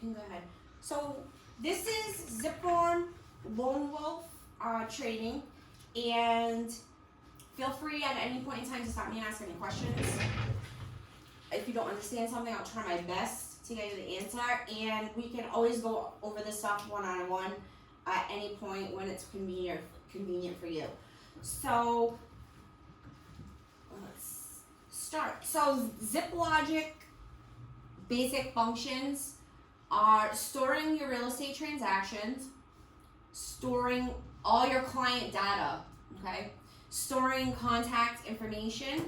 can go ahead. So this is Zip Form Lone Wolf training, and feel free at any point in time to stop me and ask any questions. If you don't understand something, I'll try my best to get you the answer, and we can always go over this stuff one-on-one at any point when it's convenient for you. So let's start. So ZipLogic basic functions are storing your real estate transactions, storing all your client data, okay? Storing contact information,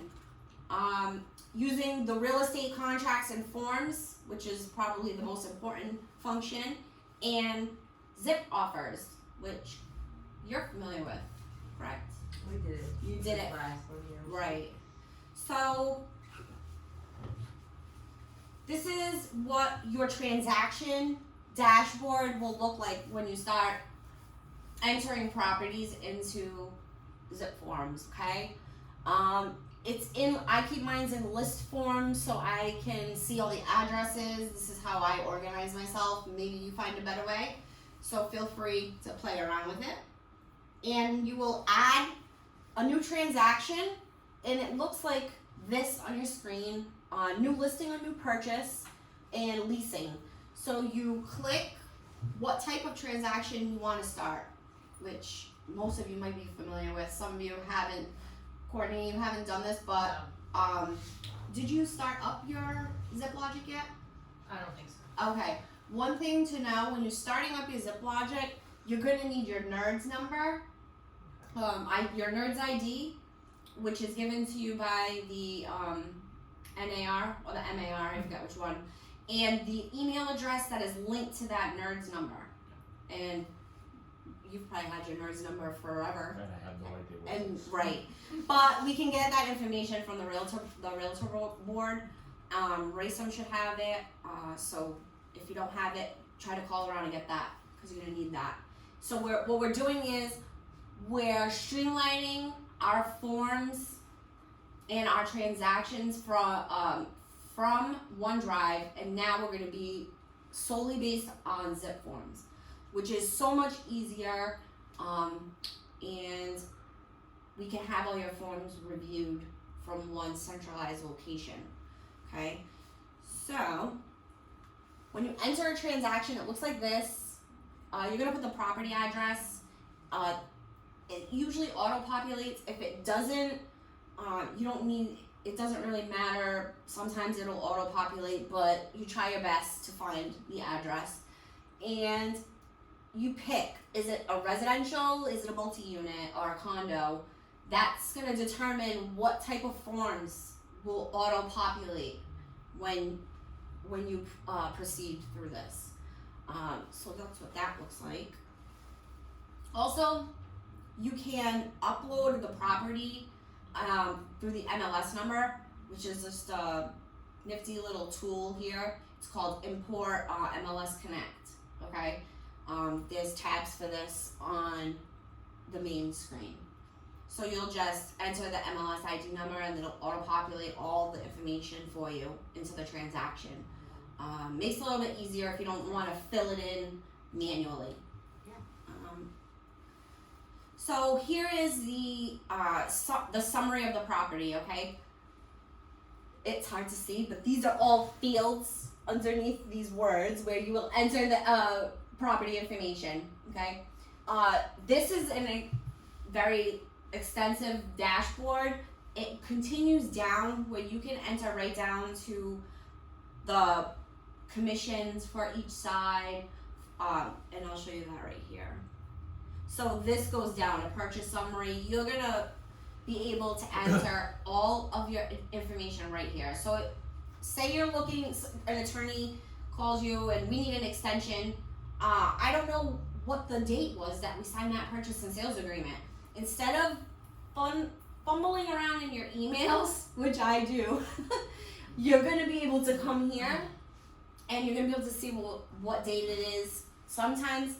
using the real estate contracts and forms, which is probably the most important function, and zip offers, which you're familiar with, correct? We did it. You did it. Right. So this is what your transaction dashboard will look like when you start entering properties into zip forms, okay? I keep mine in list form so I can see all the addresses. This is how I organize myself. Maybe you find a better way. So feel free to play around with it. And you will add a new transaction, and it looks like this on your screen. New listing or new purchase, and leasing. So you click what type of transaction you want to start, which most of you might be familiar with. Some of you haven't. Courtney, you haven't done this, but did you start up your ZipLogic yet? I don't think so. Okay. One thing to know, when you're starting up your ZipLogic, you're going to need your NERDS number, your NERDS ID, which is given to you by the NAR or the MAR, I forget which one, and the email address that is linked to that NERDS number. And you've probably had your NERDS number forever. And I have no idea what it is. Right. But we can get that information from the realtor board. Raysom should have it. So if you don't have it, try to call around and get that, because you're gonna need that. So what we're doing is we're streamlining our forms and our transactions from OneDrive, and now we're going to be solely based on zip forms, which is so much easier, and we can have all your forms reviewed from one centralized location. Okay, so when you enter a transaction, it looks like this. You're going to put the property address. It usually auto-populates. If it doesn't, you don't need, it doesn't really matter. Sometimes it'll auto-populate, but you try your best to find the address. And you pick, is it a residential, is it a multi-unit, or a condo? That's gonna determine what type of forms will auto-populate when you proceed through this. So that's what that looks like. Also, you can upload the property through the MLS number, which is just a nifty little tool here. It's called Import MLS Connect, okay? There's tabs for this on the main screen. So you'll just enter the MLS ID number, and it'll auto-populate all the information for you into the transaction. Makes it a little bit easier if you don't want to fill it in manually. So here is the summary of the property, okay? It's hard to see, but these are all fields underneath these words where you will enter the property information, okay? This is a very extensive dashboard. It continues down where you can enter right down to the commissions for each side, and I'll show you that right here. So this goes down, a purchase summary. You're gonna be able to enter all of your information right here. So say you're looking, an attorney calls you and we need an extension. I don't know what the date was that we signed that purchase and sales agreement. Instead of fumbling around in your emails, which I do, you're gonna be able to come here and you're gonna be able to see what date it is. Sometimes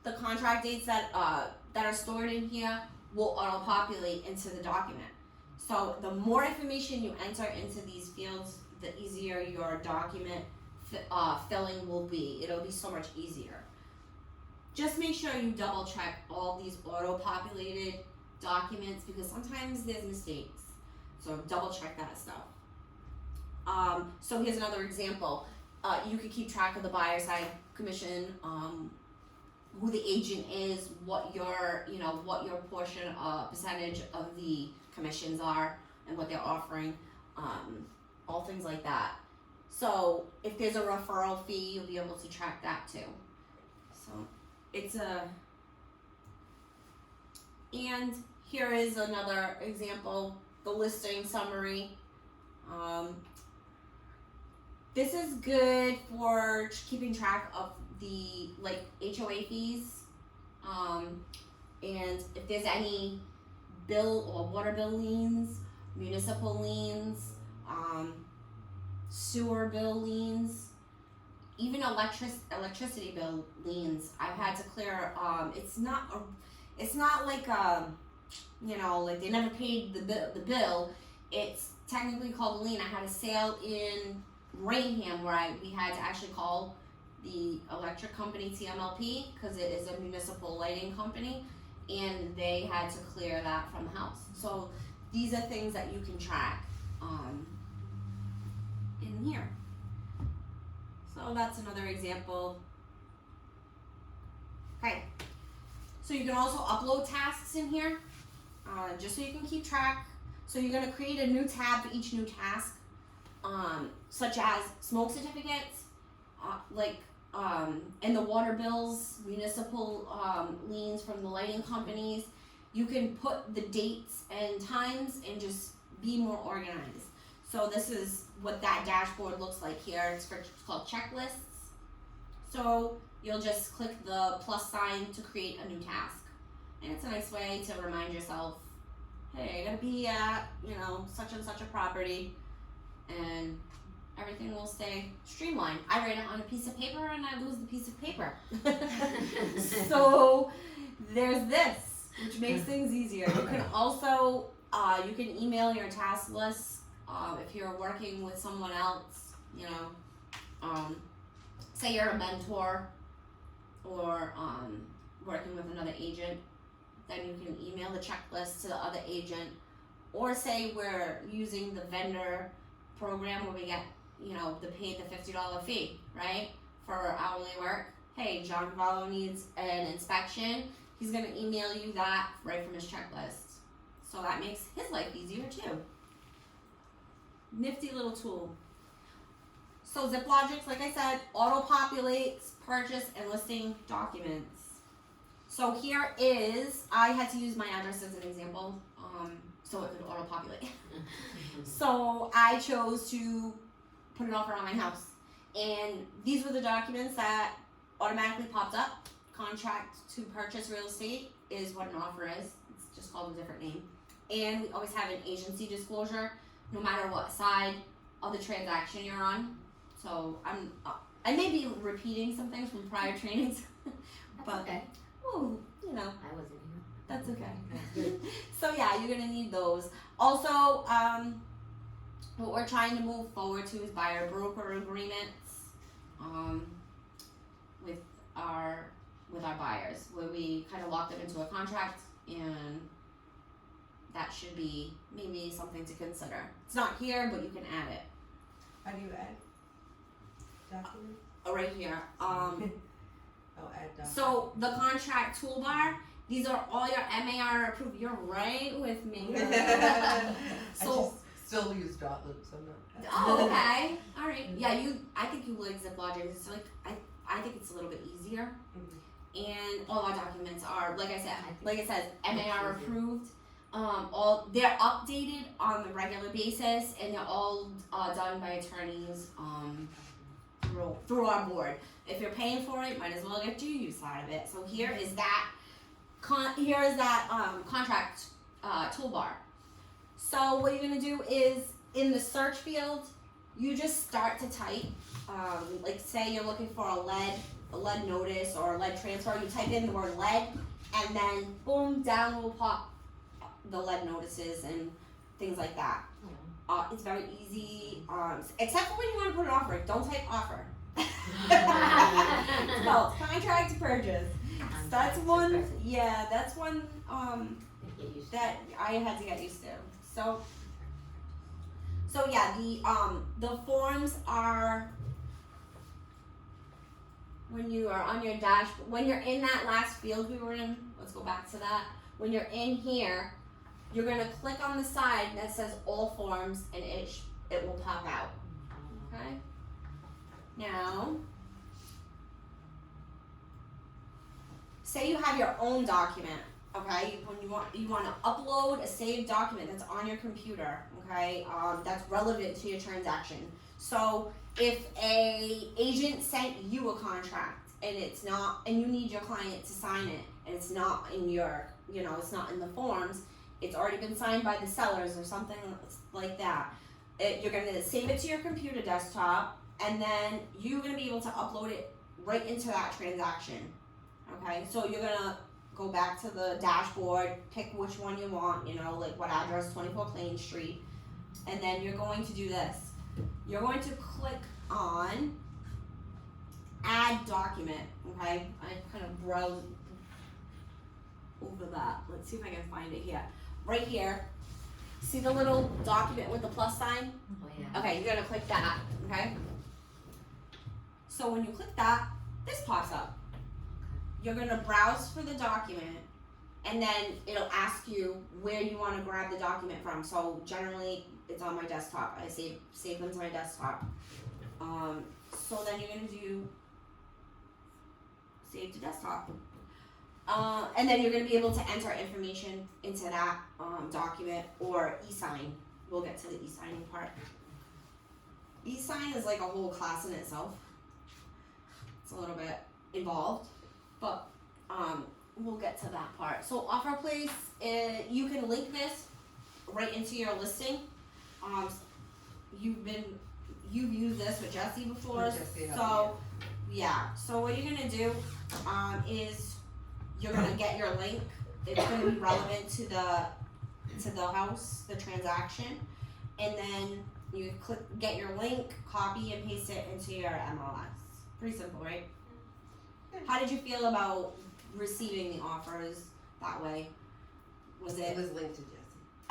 the contract dates that are stored in here will auto-populate into the document. So the more information you enter into these fields, the easier your document filling will be. It'll be so much easier. Just make sure you double check all these auto-populated documents because sometimes there's mistakes. So double check that stuff. So here's another example. You could keep track of the buyer side commission, who the agent is, what your portion, percentage of the commissions are, and what they're offering, all things like that. So if there's a referral fee, you'll be able to track that too. So and here is another example, the listing summary. This is good for keeping track of the HOA fees, and if there's any bill or water bill liens, municipal liens, sewer bill liens, even electricity bill liens. I've had to clear. It's not like like they never paid the bill. It's technically called a lien. I had a sale in Rainham where we had to actually call the electric company TMLP because it is a municipal lighting company, and they had to clear that from the house. So these are things that you can track in here. So that's another example. Okay, so you can also upload tasks in here, just so you can keep track. So you're gonna create a new tab for each new task, such as smoke certificates, and the water bills, municipal liens from the lighting companies. You can put the dates and times and just be more organized. So this is what that dashboard looks like here. It's called checklists. So you'll just click the plus sign to create a new task. And it's a nice way to remind yourself, hey, I gotta be at, such and such a property, and everything will stay streamlined. I write it on a piece of paper and I lose the piece of paper. So there's this, which makes things easier. You can also, you can email your task list if you're working with someone else, say you're a mentor or working with another agent, then you can email the checklist to the other agent, or say we're using the vendor program where we get, the $50 fee, right, for hourly work. Hey, John Cavallo needs an inspection. He's gonna email you that right from his checklist. So that makes his life easier too. Nifty little tool. So ZipLogic, like I said, auto-populates purchase and listing documents. So here is, I had to use my address as an example, so it could auto-populate. So I chose to put an offer on my house. And these were the documents that automatically popped up. Contract to purchase real estate is what an offer is. It's just called a different name. And we always have an agency disclosure, no matter what side of the transaction you're on. So I may be repeating some things from prior trainings. That's okay. Ooh, I wasn't here. That's okay. So yeah, you're gonna need those. Also, what we're trying to move forward to is buyer broker agreements with our buyers, where we kind of lock them into a contract, and that should be maybe something to consider. It's not here, but you can add it. How do you add documents? Right here. Add documents. So the contract toolbar, these are all your MAR approved. You're right with me. So I just still use Dotloop, so I'm not. oh, okay, all right. Yeah, I think you like ZipLogic. It's like I think it's a little bit easier, and all our documents are like I said, MAR approved. They're updated on the regular basis, and they're all done by attorneys through our board. If you're paying for it, might as well get your use out of it. So here is that contract toolbar. So what you're gonna do is in the search field, you just start to type. Like say you're looking for a lead notice or a lead transfer. You type in the word lead, and then boom, down will pop the lead notices and things like that. It's very easy, except for when you want to put an offer. Don't type offer. It's called contract to purchase. That's one, Contract to yeah, that's one, get used to. that I had to get used to. So yeah, the forms are when you are on your dash, when you're in that last field we were in, let's go back to that. When you're in here, you're gonna click on the side that says all forms and it will pop out, okay? Now, say you have your own document, okay? When you want to upload a saved document that's on your computer, okay? That's relevant to your transaction. So if a agent sent you a contract and it's not, and you need your client to sign it, and it's not in your, it's not in the forms, it's already been signed by the sellers or something like that. You're gonna save it to your computer desktop, and then you're gonna be able to upload it right into that transaction. Okay, so you're gonna go back to the dashboard, pick which one you want, like what address, 24 Plain Street, and then you're going to do this. You're going to click on add document, okay? I kind of browse over that. Let's see if I can find it here. Right here, see the little document with the plus sign? Oh, yeah. Okay, you're gonna click that, okay? So when you click that, this pops up. You're gonna browse for the document, and then it'll ask you where you wanna grab the document from. So generally, it's on my desktop. I save them to my desktop. So then you're gonna do save to desktop. And then you're gonna be able to enter information into that document or e-sign. We'll get to the e-signing part. E-sign is like a whole class in itself. It's a little bit involved, but we'll get to that part. So offer place, you can link this right into your listing. You've used this with Jesse before, With Jesse, so yeah. So what you're gonna do is you're gonna get your link. It's gonna be relevant to the house, the transaction, and then you get your link, copy and paste it into your MLS. Pretty simple, right? How did you feel about receiving the offers that way? Was It it? was linked to Jesse.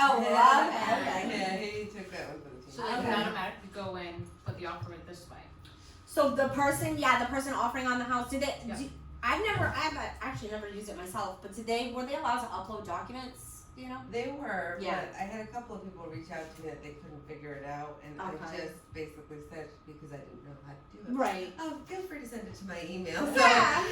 Oh, okay. Yeah, he took that one for the team. So they would automatically go in, put the offer in this way. So the person offering on the house, did it? Yeah. I've actually never used it myself, but were they allowed to upload documents? They were, Yeah. but I had a couple of people reach out to me that they couldn't figure it out, and I Okay. just basically said, because I didn't know how to do it. Right. Oh, feel free to send it to my email. So Yeah.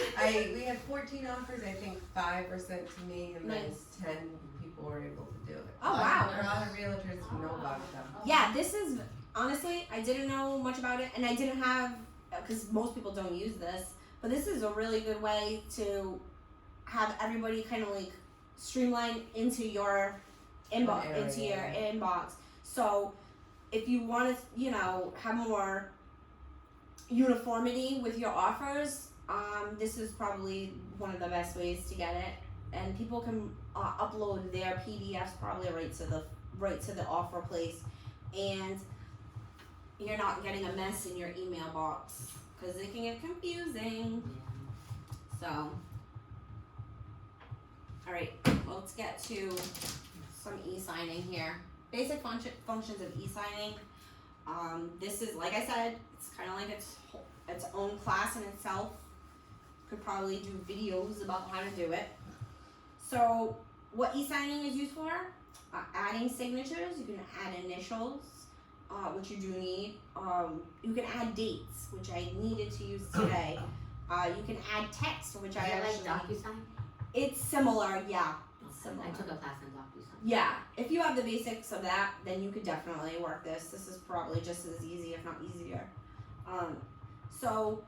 we had 14 offers. I think 5 were sent to me, and Nice. then 10 people were able to do it. Oh, wow. There are a lot of realtors who know about them. Yeah, this is honestly, I didn't know much about it, and I didn't have, because most people don't use this, but this is a really good way to have everybody kind of like streamline into your inbox. So if you want to, have more uniformity with your offers, this is probably one of the best ways to get it. And people can upload their PDFs probably right to the offer place, and you're not getting a mess in your email box because it can get confusing. So, all right, let's get to some e-signing here. Basic functions of e-signing. This is, like I said, it's kind of like its own class in itself. Could probably do videos about how to do it. So, what e-signing is used for? Adding signatures. You can add initials, which you do need. You can add dates, which I needed to use today. You can add text, which I actually. Like DocuSign? It's similar, yeah. It's Okay. similar. I took a class on DocuSign. Yeah, if you have the basics of that, then you could definitely work this. This is probably just as easy, if not easier. So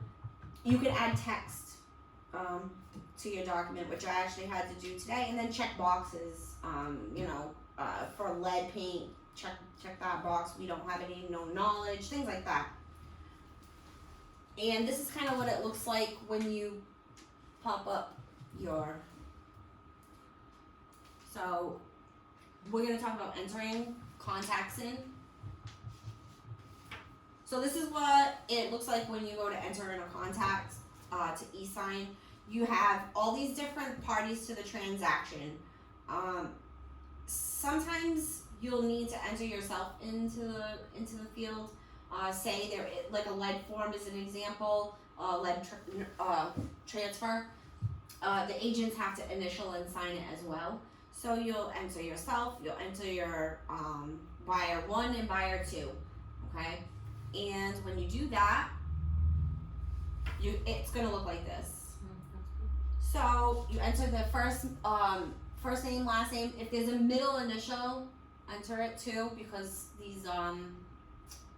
you can add text to your document, which I actually had to do today, and then check boxes. For lead paint, check that box. We don't have any no knowledge, things like that. And this is kind of what it looks like when you pop up your. So we're gonna talk about entering contacts in. So this is what it looks like when you go to enter in a contact to e-sign. You have all these different parties to the transaction. Sometimes you'll need to enter yourself into the field. Say there, like a lead form is an example, lead transfer. The agents have to initial and sign it as well. So you'll enter yourself, you'll enter your buyer 1 and buyer 2, okay? And when you do that, it's gonna look like this. So you enter the first name, last name. If there's a middle initial, enter it too, because these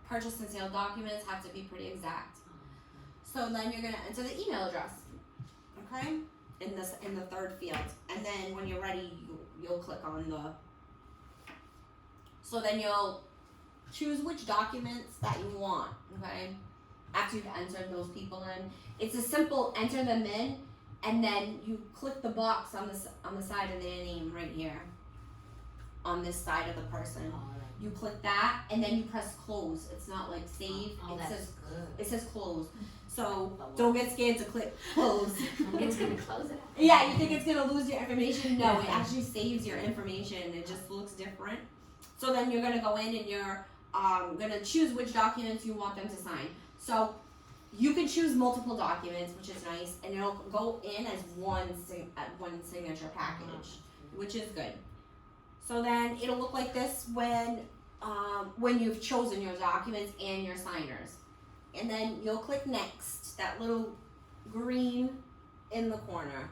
purchase and sale documents have to be pretty exact. So then you're gonna enter the email address, okay? In the third field, and then when you're ready, you'll click on the. So then you'll choose which documents that you want, okay? After you've entered those people in, it's a simple enter them in, and then you click the box on the side of their name right here, on this side of the person. You click that, and then you press close. It's not like save. It says close. So don't get scared to click close. It's gonna close it. Yeah, you think it's gonna lose your information? No, it actually saves your information. It just looks different. So then you're gonna go in and you're gonna choose which documents you want them to sign. So you can choose multiple documents, which is nice, and it'll go in as one signature package, which is good. So then it'll look like this when you've chosen your documents and your signers. And then you'll click next, that little green in the corner.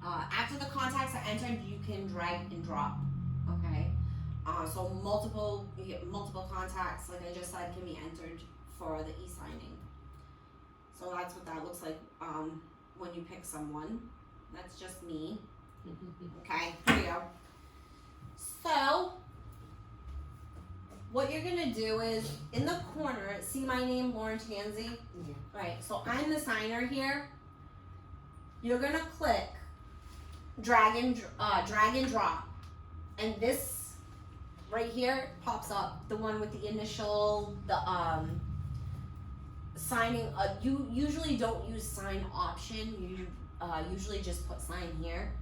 After the contacts are entered, you can drag and drop, okay? So you get multiple contacts, like I just said, can be entered for the e-signing. So that's what that looks like when you pick someone. That's just me. Okay, here we go. So, what you're gonna do is, in the corner, see my name, Lauren Tansey? Yeah. Right, so I'm the signer here. You're gonna click drag and drop. And this right here pops up, the one with the initial, signing. You usually don't use sign option, you usually just put sign here.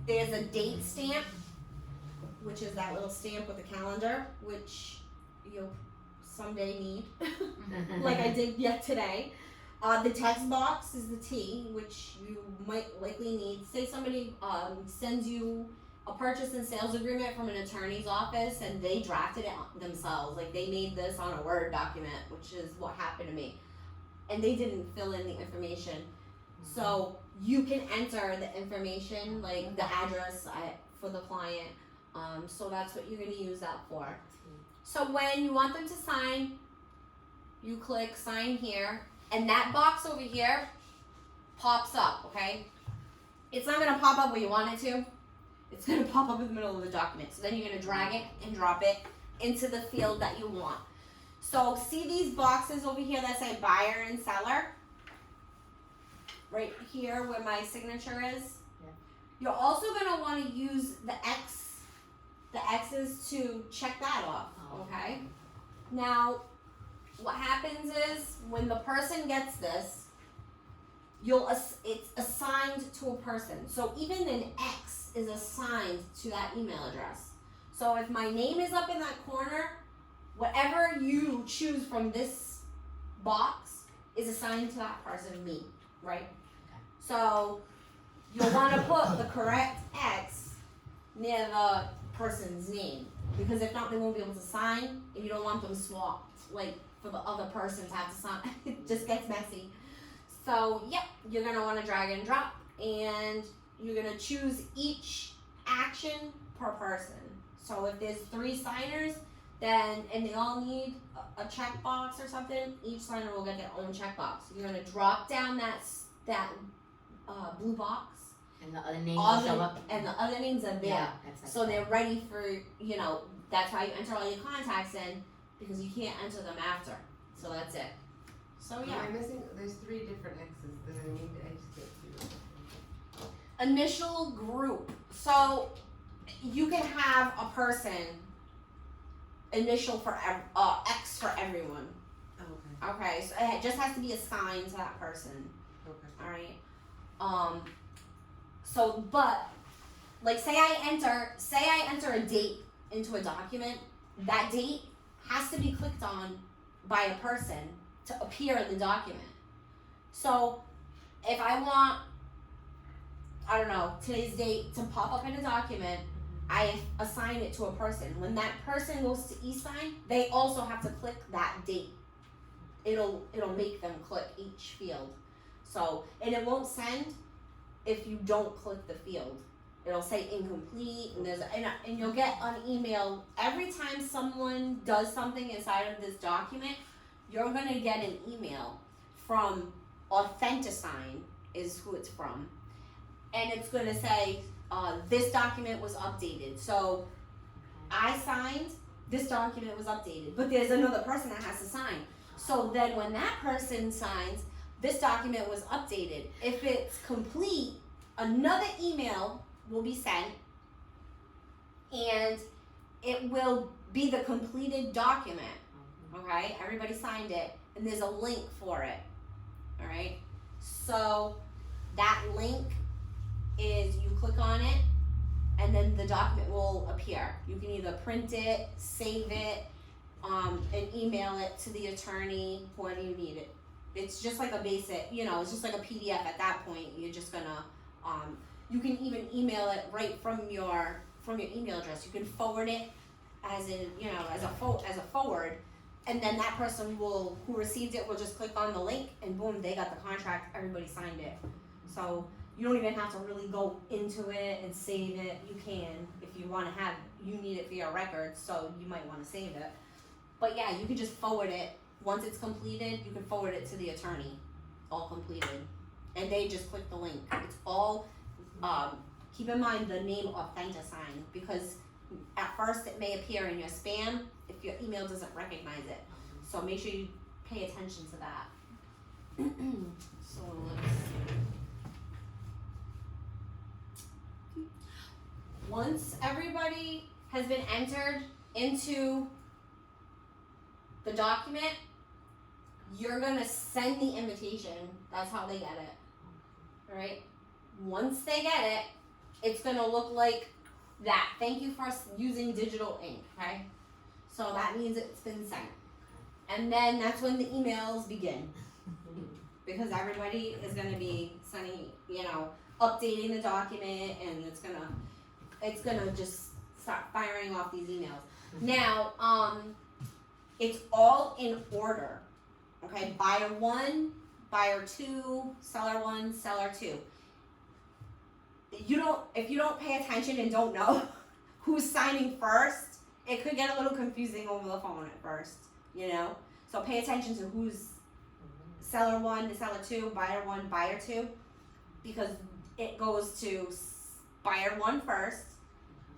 There's a date stamp, which is that little stamp with a calendar, which you'll someday need, like I did yet today. The text box is the T, which you might likely need. Say somebody sends you a purchase and sales agreement from an attorney's office and they drafted it themselves, like they made this on a Word document, which is what happened to me, and they didn't fill in the information. So you can enter the information, like the address for the client. So that's what you're gonna use that for. So when you want them to sign, you click sign here, and that box over here pops up, okay? It's not gonna pop up where you want it to. It's gonna pop up in the middle of the document. So then you're gonna drag it and drop it into the field that you want. So see these boxes over here that say buyer and seller? Right here where my signature is? Yeah. You're also gonna wanna use the X's to check that off, okay? Now, what happens is when the person gets this, it's assigned to a person. So even an X is assigned to that email address. So if my name is up in that corner, whatever you choose from this box is assigned to that person, me, right? Okay. So you'll want to put the correct X near the person's name, because if not, they won't be able to sign, and you don't want them swapped, like for the other person to have to sign. It just gets messy. So yep, you're gonna want to drag and drop, and you're gonna choose each action per person. So if there's 3 signers, then and they all need a checkbox or something, each signer will get their own checkbox. You're gonna drop down that blue box. And the other names will show up. And the other names are there. Yeah, that's like So they're ready for, that's why you enter all your contacts in, because you can't enter them after. So that's it. So yeah. I'm missing, there's 3 different X's that I just get to. Initial group. So you can have a person initial for X for everyone. Okay. Okay, so it just has to be assigned to that person. Okay. All right. So, but like, say I enter a date into a document. That date has to be clicked on by a person to appear in the document. So, if I want, I don't know, today's date to pop up in a document, I assign it to a person. When that person goes to e-sign, they also have to click that date. It'll make them click each field. So, and it won't send if you don't click the field. It'll say incomplete, and you'll get an email every time someone does something inside of this document. You're gonna get an email from Authentisign is who it's from, and it's gonna say this document was updated. So I signed, this document was updated, but there's another person that has to sign. So then when that person signs, this document was updated. If it's complete, another email will be sent, and it will be the completed document. Okay, everybody signed it, and there's a link for it. All right, so that link is, you click on it, and then the document will appear. You can either print it, save it, and email it to the attorney, whoever you need it. It's just like a basic, it's just like a PDF at that point. You're just gonna, you can even email it right from your email address. You can forward it as a forward, and then that person who received it will just click on the link, and boom, they got the contract. Everybody signed it. So you don't even have to really go into it and save it. You can, if you want to you need it for your records, so you might want to save it. But yeah, you can just forward it. Once it's completed, you can forward it to the attorney, all completed. And they just click the link. It's all, keep in mind the name Authentisign, because at first it may appear in your spam if your email doesn't recognize it. So make sure you pay attention to that. So let's see. Once everybody has been entered into the document, you're gonna send the invitation. That's how they get it. Alright? Once they get it, it's gonna look like that. Thank you for using digital ink, okay? So that means it's been sent. And then that's when the emails begin. Because everybody is gonna be sending, updating the document, and it's gonna just start firing off these emails. Now, it's all in order. Okay, buyer 1, buyer 2, seller 1, seller 2. If you don't pay attention and don't know who's signing first, it could get a little confusing over the phone at first, So pay attention to who's seller 1 to seller 2, buyer 1, buyer 2, because it goes to buyer 1 first.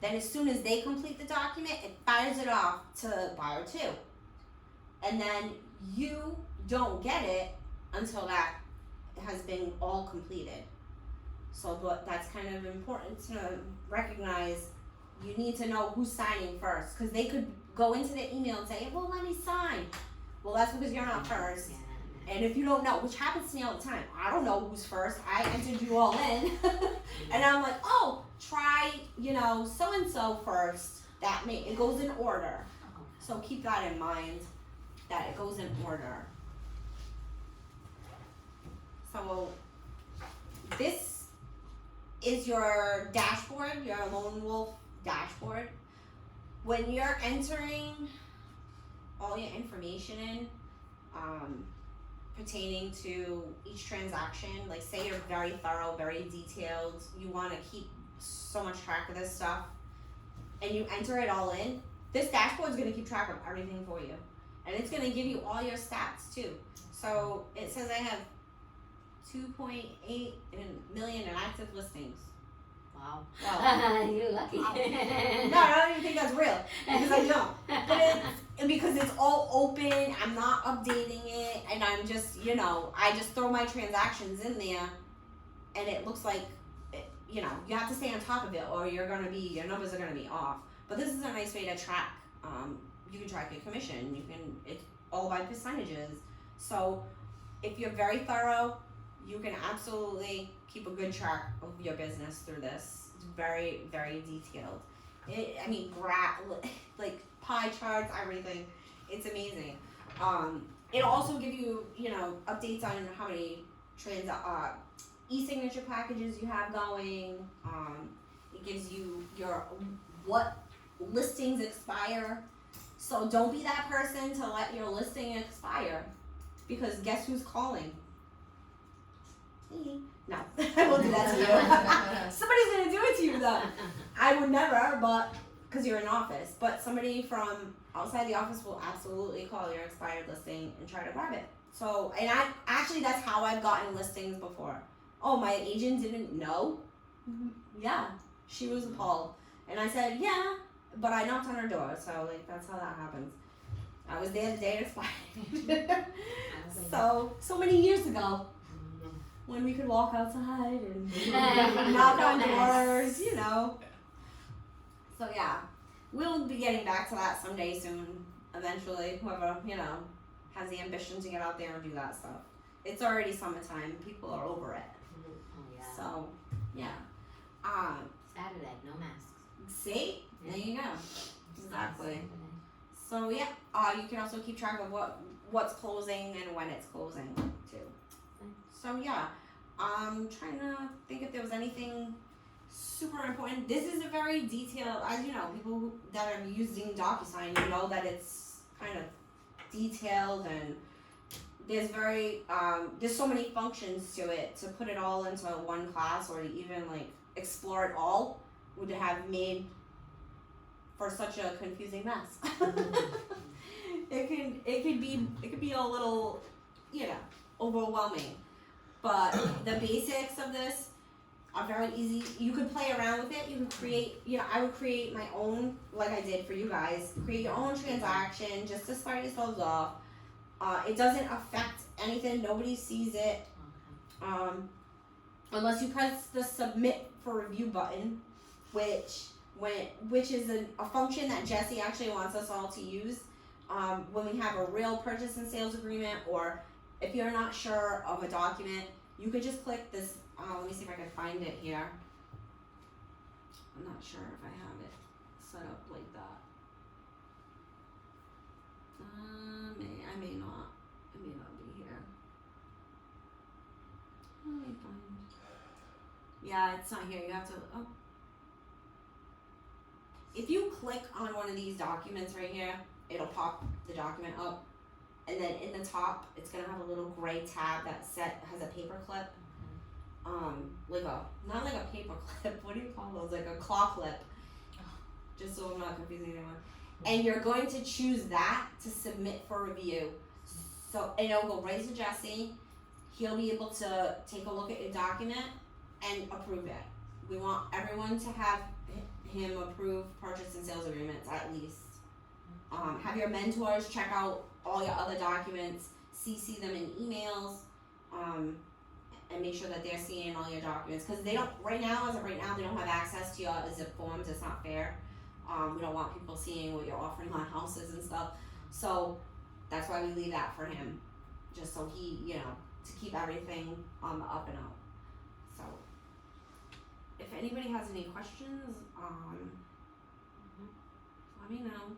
Then as soon as they complete the document, it fires it off to buyer 2. And then you don't get it until that has been all completed. So that's kind of important to recognize. You need to know who's signing first, because they could go into the email and say, well, let me sign. Well, that's because you're not first. And if you don't know, which happens to me all the time, I don't know who's first. I entered you all in. And I'm like, oh, try, so-and-so first. It goes in order. So keep that in mind, that it goes in order. So this is your dashboard, your Lone Wolf dashboard. When you're entering all your information in, pertaining to each transaction, like say you're very thorough, very detailed, you want to keep so much track of this stuff, and you enter it all in, this dashboard is going to keep track of everything for you. And it's going to give you all your stats too. So it says I have 2.8 million in active listings. Wow. You're lucky. No, I don't even think that's real, because I don't. But because it's all open, I'm not updating it, and I'm just, I just throw my transactions in there, and it looks like you know, you have to stay on top of it, or your numbers are gonna be off. But this is a nice way to track. You can track your commission. It's all by percentages. So if you're very thorough, you can absolutely keep a good track of your business through this. It's very, very detailed. Like pie charts, everything. It's amazing. It'll also give you, updates on how many e-signature packages you have going. It gives you what listings expire. So don't be that person to let your listing expire, because guess who's calling? Me. No, I won't do that to you. Somebody's gonna do it to you though. I would never, but because you're in office. But somebody from outside the office will absolutely call your expired listing and try to grab it. So, and that's how I've gotten listings before. Oh, my agent didn't know? Yeah, she was appalled. And I said, yeah, but I knocked on her door, so that's how that happens. I was there the day it expired. so many years ago, when we could walk outside and knock on doors, So yeah, we'll be getting back to that someday soon, eventually, whoever, has the ambition to get out there and do that stuff. It's already summertime, people are over it. Oh, yeah. So, yeah. Saturday, no masks. See? Yeah. There you go. Exactly. Saturday. So yeah, you can also keep track of what's closing and when it's closing too. So yeah, I'm trying to think if there was anything super important. This is a very detailed, as you know, people that are using DocuSign, that it's kind of detailed, and there's so many functions to it. To put it all into one class, or to even explore it all, would have made for such a confusing mess. It could be a little, overwhelming. But the basics of this are very easy. You could play around with it. You can create, I would create my own, like I did for you guys. Create your own transaction just to start yourselves off. It doesn't affect anything. Nobody sees it. Unless you press the submit for review button, which is a function that Jesse actually wants us all to use when we have a real purchase and sales agreement, or if you're not sure of a document, you could just click this. Let me see if I can find it here. I'm not sure if I have it set up like that. I may not. It may not be here. Let me find. Yeah, it's not here. You have to. Oh. If you click on one of these documents right here, it'll pop the document up, and then in the top, it's gonna have a little gray tab that has a paper clip. Not like a paper clip. What do you call those? Like a claw clip. Just so I'm not confusing anyone. And you're going to choose that to submit for review. So, and it'll go right to Jesse. He'll be able to take a look at your document and approve it. We want everyone to have him approve purchase and sales agreements at least. Have your mentors check out all your other documents, CC them in emails, and make sure that they're seeing all your documents. Because they don't, as of right now, they don't have access to your zip forms. It's not fair. We don't want people seeing what you're offering on houses and stuff. So that's why we leave that for him. Just so he, to keep everything on the up and up. So if anybody has any questions, let me know.